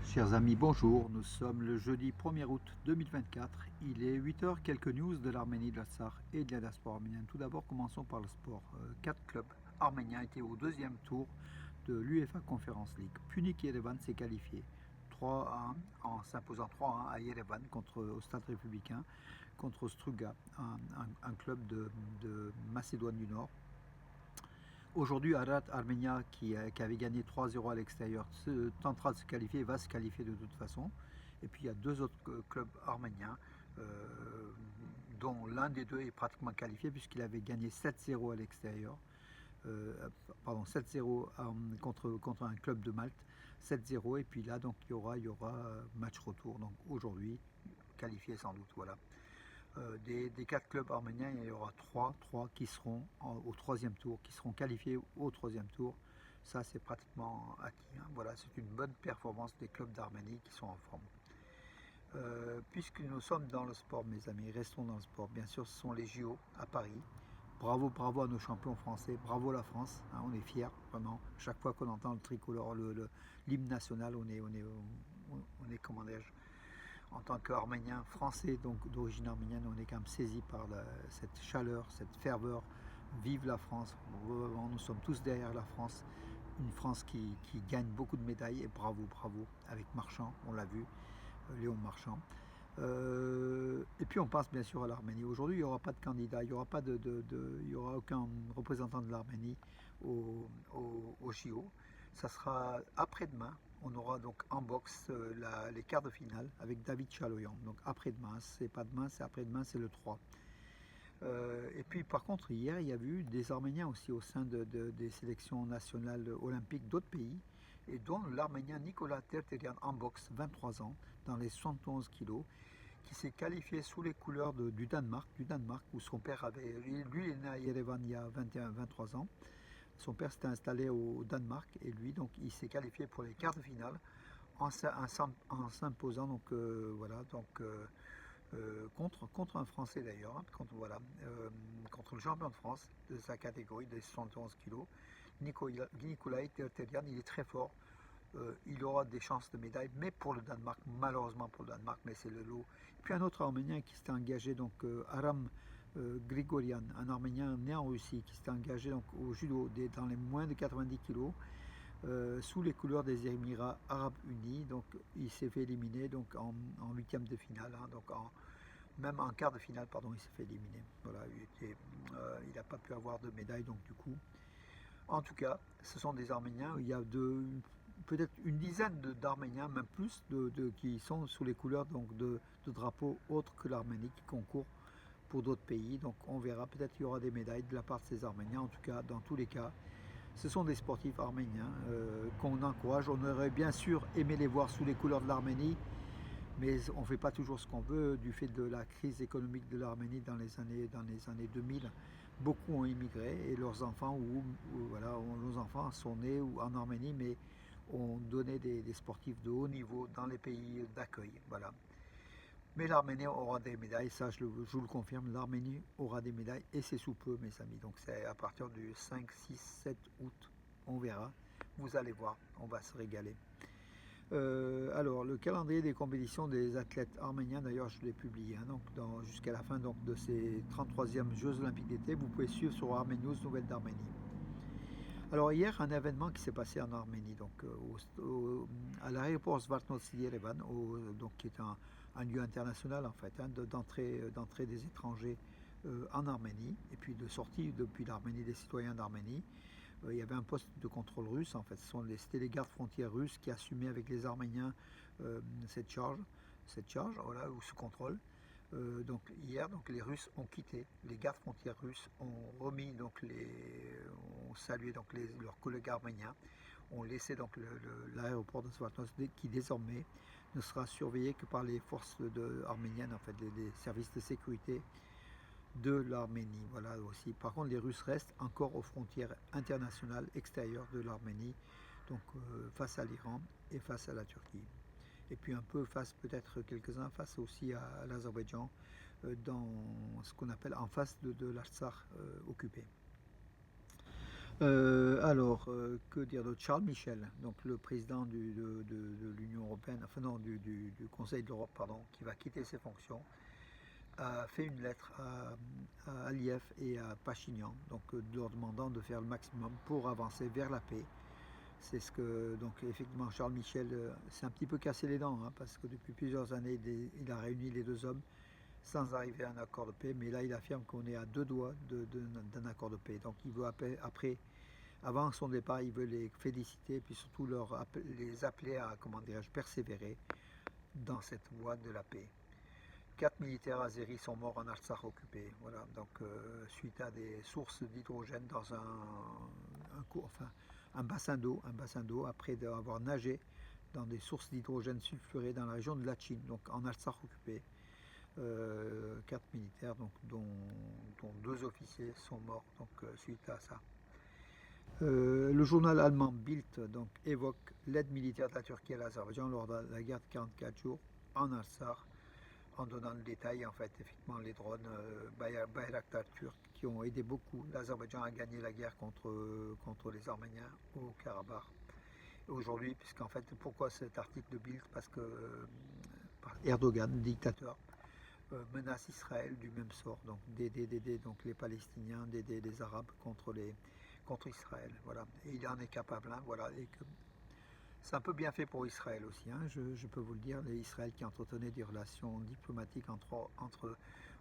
Chers amis, bonjour. Nous sommes le jeudi 1er août 2024. Il est 8 heures. Quelques news de l'Arménie, de l'Artsakh et de la diaspora arménienne. Tout d'abord, commençons par le sport. 4 clubs arméniens étaient au deuxième tour de l'UEFA Conference League. Punic Yerevan s'est qualifié 3-1 en s'imposant 3-1 à Yerevan au Stade républicain contre Struga, un club de Macédoine du Nord. Aujourd'hui, Arat Armenia, qui avait gagné 3-0 à l'extérieur, tentera de se qualifier et va se qualifier de toute façon. Et puis il y a deux autres clubs arméniens, dont l'un des deux est pratiquement qualifié puisqu'il avait gagné 7-0 à l'extérieur. 7-0 contre un club de Malte, 7-0. Et puis là, donc il y aura match retour. Donc aujourd'hui, qualifié sans doute. Voilà. Des 4 clubs arméniens, il y aura 3 qui seront au troisième tour, qui seront qualifiés au troisième tour. Ça, c'est pratiquement acquis. Hein. Voilà, c'est une bonne performance des clubs d'Arménie qui sont en forme. Puisque nous sommes dans le sport, mes amis, restons dans le sport. Bien sûr, ce sont les JO à Paris. Bravo, bravo à nos champions français, bravo la France, hein, on est fiers, vraiment. Chaque fois qu'on entend le tricolore, l'hymne national, on est comment dirais-je, en tant qu'Arménien français, donc d'origine arménienne, on est quand même saisi par cette chaleur, cette ferveur. Vive la France, vraiment, nous sommes tous derrière la France, une France qui gagne beaucoup de médailles, et bravo, bravo, avec Marchand, on l'a vu, Léon Marchand. Et puis on passe bien sûr à l'Arménie. Aujourd'hui, il n'y aura pas de candidat, il n'y aura, il y aura aucun représentant de l'Arménie au JO. Ça sera après-demain. On aura donc en boxe les quarts de finale avec David Chaloyan. Donc après-demain, c'est pas demain, c'est après-demain, c'est le 3. Et puis par contre, hier, il y a eu des Arméniens aussi au sein des sélections nationales olympiques d'autres pays, et dont l'Arménien Nicolas Terterian en boxe, 23 ans, dans les 71 kilos, qui s'est qualifié sous les couleurs du Danemark, où son père avait... Lui, il est né à Yerevan il y a 21-23 ans. Son père s'était installé au Danemark, et lui, donc, il s'est qualifié pour les quarts de finale en s'imposant, donc, voilà, donc... contre un Français d'ailleurs, hein, contre le champion de France de sa catégorie des 71 kilos, Nikolai Terterian. Il est très fort, il aura des chances de médaille, mais pour le Danemark, malheureusement pour le Danemark, mais c'est le lot. Et puis un autre Arménien qui s'était engagé, donc Aram Grigorian, un Arménien né en Russie, qui s'était engagé donc au judo dans les moins de 90 kilos, sous les couleurs des Émirats Arabes Unis. Donc il s'est fait éliminer donc en huitième de finale, hein, donc même en quart de finale, pardon, il s'est fait éliminer. Voilà, il n'a pas pu avoir de médaille, donc du coup. En tout cas, ce sont des Arméniens. Il y a peut-être une dizaine d'Arméniens, même plus, qui sont sous les couleurs donc, de drapeaux autres que l'Arménie, qui concourent pour d'autres pays. Donc on verra, peut-être qu'il y aura des médailles de la part de ces Arméniens. En tout cas, dans tous les cas, ce sont des sportifs arméniens qu'on encourage. On aurait bien sûr aimé les voir sous les couleurs de l'Arménie, mais on ne fait pas toujours ce qu'on veut du fait de la crise économique de l'Arménie dans les années 2000. Beaucoup ont immigré et leurs enfants, voilà, nos enfants sont nés en Arménie, mais ont donné des sportifs de haut niveau dans les pays d'accueil. Voilà. Mais l'Arménie aura des médailles, ça je vous le confirme, l'Arménie aura des médailles, et c'est sous peu, mes amis. Donc c'est à partir du 5, 6, 7 août, on verra. Vous allez voir, on va se régaler. Alors, le calendrier des compétitions des athlètes arméniens, d'ailleurs, je l'ai publié, hein, donc jusqu'à la fin donc, de ces 33e Jeux Olympiques d'été. Vous pouvez suivre sur Arménie News, Nouvelles d'Arménie. Alors, hier, un événement qui s'est passé en Arménie, donc à l'aéroport Zvartnotsy Yerevan, donc, qui est un lieu international, en fait, hein, d'entrée des étrangers en Arménie, et puis de sortie depuis l'Arménie des citoyens d'Arménie. Il y avait un poste de contrôle russe, en fait, c'était les gardes frontières russes qui assumaient avec les Arméniens cette charge, voilà, ou ce contrôle. Donc hier, donc les Russes ont quitté, les gardes frontières russes ont remis donc ont salué donc leurs collègues arméniens, ont laissé donc l'aéroport de Svatnost, qui désormais ne sera surveillé que par les forces arméniennes, en fait, les services de sécurité de l'Arménie. Voilà aussi. Par contre, les Russes restent encore aux frontières internationales extérieures de l'Arménie, donc face à l'Iran et face à la Turquie. Et puis un peu face, peut-être quelques-uns, face aussi à l'Azerbaïdjan, dans ce qu'on appelle en face de l'Artsakh occupé. Que dire d'autre? Charles Michel, donc le président de l'Union européenne, enfin non, du Conseil de l'Europe, pardon, qui va quitter ses fonctions, a fait une lettre à Aliyev et à Pachinian, donc leur demandant de faire le maximum pour avancer vers la paix. C'est ce que, donc effectivement, Charles Michel s'est un petit peu cassé les dents, hein, parce que depuis plusieurs années, il a réuni les deux hommes sans arriver à un accord de paix, mais là, il affirme qu'on est à deux doigts d'un accord de paix. Donc, il veut après, avant son départ, il veut les féliciter et puis surtout les appeler à, comment dirais-je, persévérer dans cette voie de la paix. 4 militaires azéris sont morts en Artsakh occupé, voilà, donc suite à des sources d'hydrogène dans enfin, un bassin d'eau après avoir nagé dans des sources d'hydrogène sulfuré dans la région de Lachin, donc en Artsakh occupé. 4 militaires, donc, dont 2 officiers sont morts donc, suite à ça. Le journal allemand Bild donc, évoque l'aide militaire de la Turquie à l'Azerbaïdjan lors de la guerre de 44 jours en Artsakh, en donnant le détail, en fait, effectivement, les drones Bayraktar turcs qui ont aidé beaucoup l'Azerbaïdjan à gagner la guerre contre les Arméniens au Karabakh. Aujourd'hui, puisqu'en fait, pourquoi cet article de Bild? Parce que Erdogan, dictateur, menace Israël du même sort, donc d'aider donc les Palestiniens, d'aider les Arabes contre Israël, voilà. Et il en est capable, hein, voilà. Et que c'est un peu bien fait pour Israël aussi, hein, je peux vous le dire, Israël qui entretenait des relations diplomatiques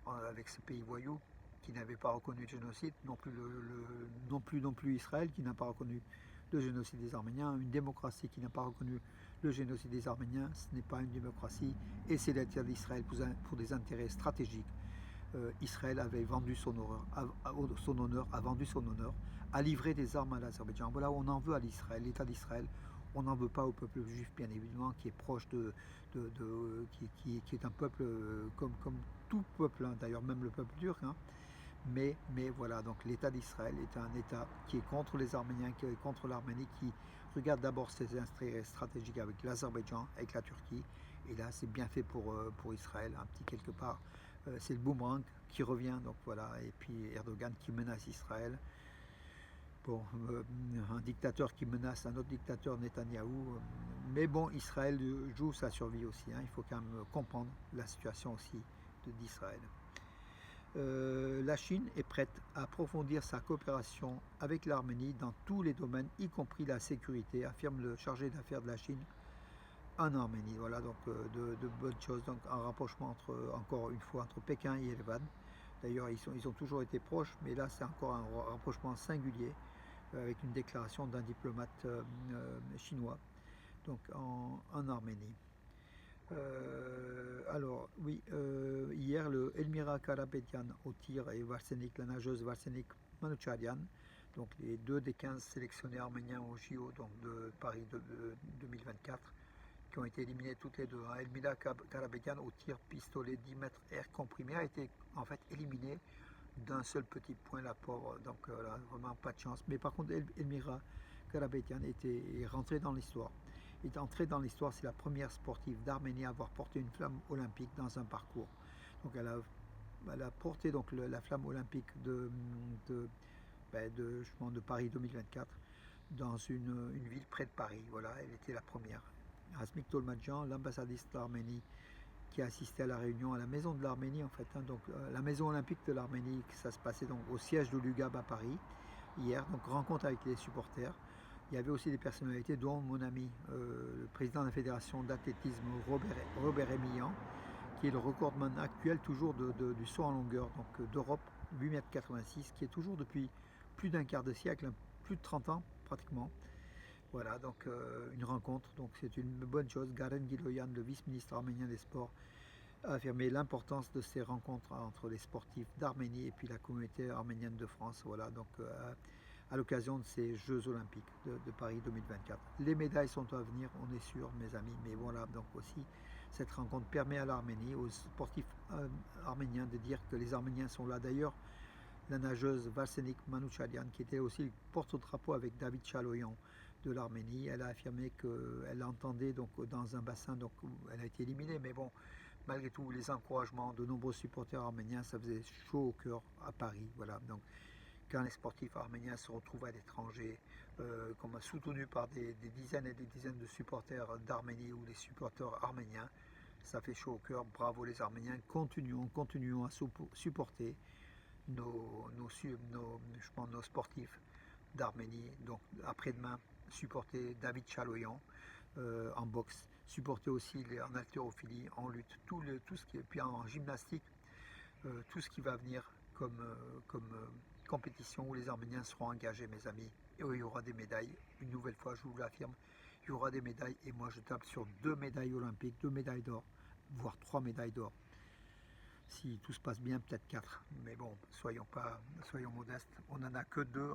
avec ce pays voyou, qui n'avait pas reconnu le génocide, non plus Israël qui n'a pas reconnu le génocide des Arméniens, une démocratie qui n'a pas reconnu le génocide des Arméniens, ce n'est pas une démocratie, et c'est l'État d'Israël pour des intérêts stratégiques. Israël avait vendu son honneur, a vendu son honneur, a livré des armes à l'Azerbaïdjan. Voilà, on en veut à l'Israël, l'État d'Israël. On n'en veut pas au peuple juif, bien évidemment, qui est proche qui est un peuple comme tout peuple, hein, d'ailleurs même le peuple turc. Hein. Mais voilà, donc l'État d'Israël est un État qui est contre les Arméniens, qui est contre l'Arménie, qui regarde d'abord ses intérêts stratégiques avec l'Azerbaïdjan, avec la Turquie. Et là, c'est bien fait pour Israël, un petit quelque part. C'est le boomerang qui revient, donc voilà. Et puis Erdogan qui menace Israël. Bon, un dictateur qui menace un autre dictateur, Netanyahou. Mais bon, Israël joue sa survie aussi. Hein. Il faut quand même comprendre la situation aussi d'Israël. La Chine est prête à approfondir sa coopération avec l'Arménie dans tous les domaines, y compris la sécurité, affirme le chargé d'affaires de la Chine en Arménie. Voilà donc de bonnes choses. Donc un rapprochement encore une fois entre Pékin et Yerevan. D'ailleurs, ils ont toujours été proches, mais là c'est encore un rapprochement singulier avec une déclaration d'un diplomate chinois donc en Arménie. Hier, le Elmira Karapetian au tir et la nageuse Varsenik Manoucharian, donc les 2 des 15 sélectionnés arméniens au JO donc de Paris 2024, qui ont été éliminés toutes les deux. Hein. Elmira Karapetian au tir pistolet 10 mètres air comprimé a été en fait éliminée d'un seul petit point, la pauvre, donc vraiment pas de chance. Mais par contre, Elmira Karapetian est rentrée dans l'histoire. Est entrée dans l'histoire, c'est la première sportive d'Arménie à avoir porté une flamme olympique dans un parcours. Donc elle a porté donc la flamme olympique de Paris 2024 dans une ville près de Paris. Voilà, elle était la première. Asmik Tolmadjan, l'ambassadrice d'Arménie, qui a assisté à la réunion à la maison de l'Arménie en fait. Hein, donc la maison olympique de l'Arménie, ça se passait donc au siège de l'UGAB à Paris hier. Donc rencontre avec les supporters. Il y avait aussi des personnalités, dont mon ami, le président de la fédération d'athlétisme, Robert Emilian, qui est le recordman actuel toujours du saut en longueur d'Europe, 8,86 m, qui est toujours depuis plus d'un quart de siècle, hein, plus de 30 ans pratiquement. Voilà, donc une rencontre, donc c'est une bonne chose. Garen Giloyan, le vice-ministre arménien des Sports, a affirmé l'importance de ces rencontres entre les sportifs d'Arménie et puis la communauté arménienne de France. Voilà, donc à l'occasion de ces Jeux Olympiques de Paris 2024. Les médailles sont à venir, on est sûr, mes amis, mais voilà, donc aussi, cette rencontre permet à l'Arménie, aux sportifs arméniens, de dire que les Arméniens sont là. D'ailleurs, la nageuse Varsenik Manoucharian, qui était aussi le porte-drapeau avec David Chaloyan de l'Arménie, elle a affirmé qu'elle entendait donc dans un bassin, donc elle a été éliminée, mais bon, malgré tout, les encouragements de nombreux supporters arméniens, ça faisait chaud au cœur à Paris. Voilà, donc quand les sportifs arméniens se retrouvent à l'étranger, comme soutenus par des dizaines et des dizaines de supporters d'Arménie ou des supporters arméniens, ça fait chaud au cœur. Bravo les Arméniens, continuons à supporter je pense, nos sportifs d'Arménie. Donc après-demain, supporter David Chaloyan en boxe, supporter aussi en haltérophilie, en lutte, tout ce qui est, puis en gymnastique, tout ce qui va venir comme compétition où les Arméniens seront engagés, mes amis. Et où il y aura des médailles. Une nouvelle fois, je vous l'affirme, il y aura des médailles. Et moi, je tape sur 2 médailles olympiques, 2 médailles d'or, voire 3 médailles d'or. Si tout se passe bien, peut-être 4. Mais bon, soyons modestes. On n'en a que 2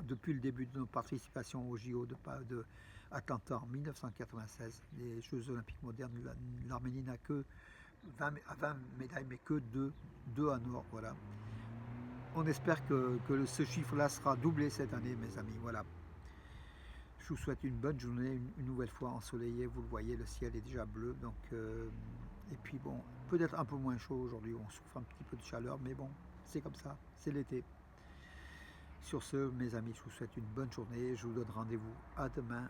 depuis le début de notre participation au JO de Atlanta en 1996. Les Jeux Olympiques modernes, l'Arménie n'a que 20 médailles, mais que 2 en or. Voilà. On espère que ce chiffre-là sera doublé cette année, mes amis. Voilà. Je vous souhaite une bonne journée, une nouvelle fois ensoleillée. Vous le voyez, le ciel est déjà bleu. Donc, et puis bon, peut-être un peu moins chaud aujourd'hui. On souffre un petit peu de chaleur, mais bon, c'est comme ça. C'est l'été. Sur ce, mes amis, je vous souhaite une bonne journée. Je vous donne rendez-vous à demain